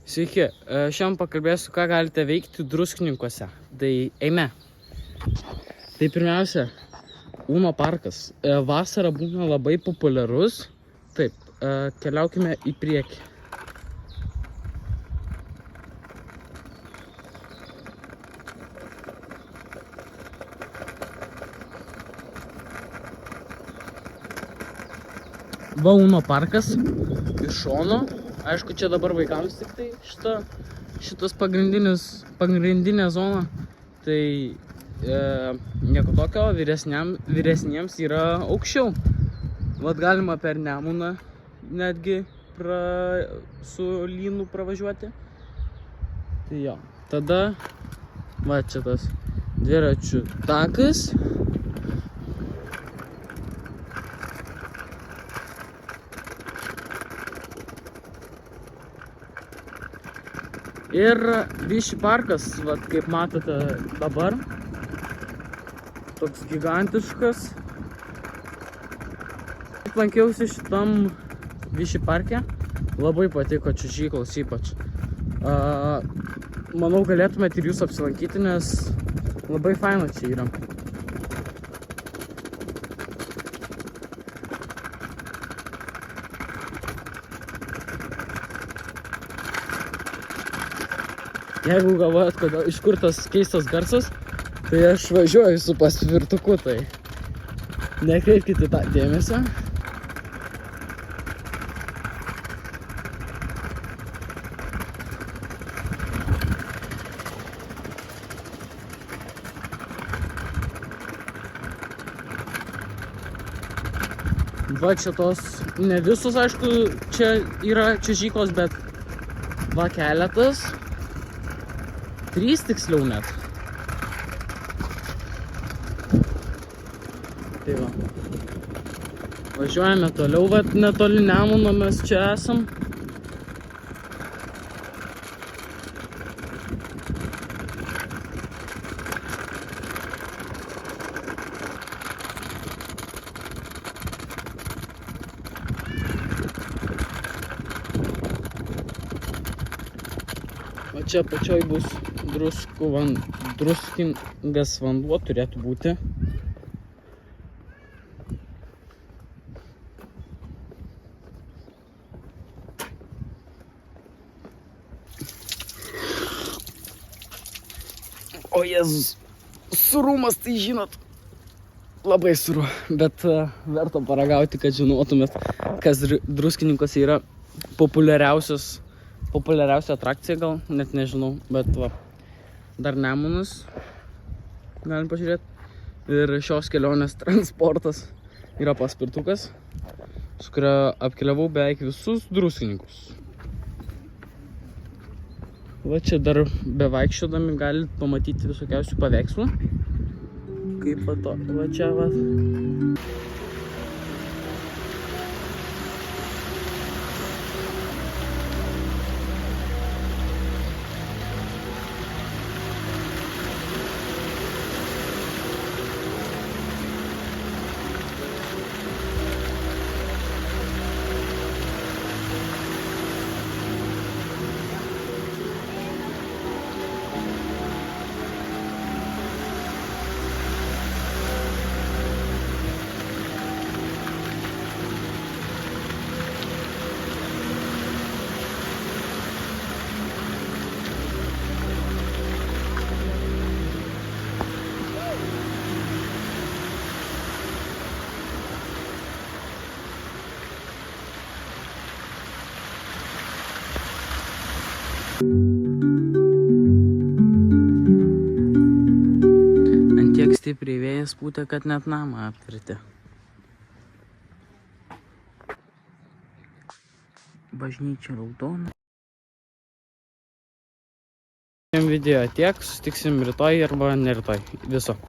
Sveiki, šiandien pakalbėsiu, ką galite veikti druskininkuose. Tai eime. Tai pirmiausia, Uno parkas. Vasara būna labai populiarus. Taip, keliaukime į priekį. Va Uno parkas iš šono. Aišku, čia dabar vaikams tik tai šitas pagrindinė zona. Tai nieko tokio, vyresniems yra aukščiau. Vat galima per Nemuną netgi su lynu pravažiuoti. Tai jo, tada va čia tas dviračių takas. Ir Vyšį parkas, vat, kaip matote dabar, toks gigantiškas. Lankiausi šitam Vyšį parke, labai patiko čiuožyklos ypač. Manau, galėtumėte ir jūs apsilankyti, nes labai faina čia yra. Jeigu galvojat, iš kur tas keistas garsas, tai aš važiuoju su paspirtuku, tai nekreipkite tą dėmesio. Va čia tos, ne visos, aišku, čia yra čiuožyklos, bet va keletas. 3 tiksliau net. Tai va. Važiuojame toliau, vat netoli Nemuno mes čia esam. O čia pačioj bus druskingas vanduo turėtų būti. O Jėzus, surumas, tai žinot, labai suru, bet verta paragauti, kad žinotumėt, kas druskininkuose yra populiariausia atrakcija, gal, net nežinau, bet va. Dar Nemunas, galim pažiūrėti. Ir šios kelionės transportas yra paspirtukas, su kuria apkeliavau beveik visus druskininkus. Va čia dar bevaikščiodami galit pamatyti visokiausių paveikslų. Kaip va čia va. Ant tiek stipriai vėjas pūtė, kad net namą apvirtė. Bažnyčia raudona. Šiam video tiek, susitiksim rytoj arba ne rytoj. Viso.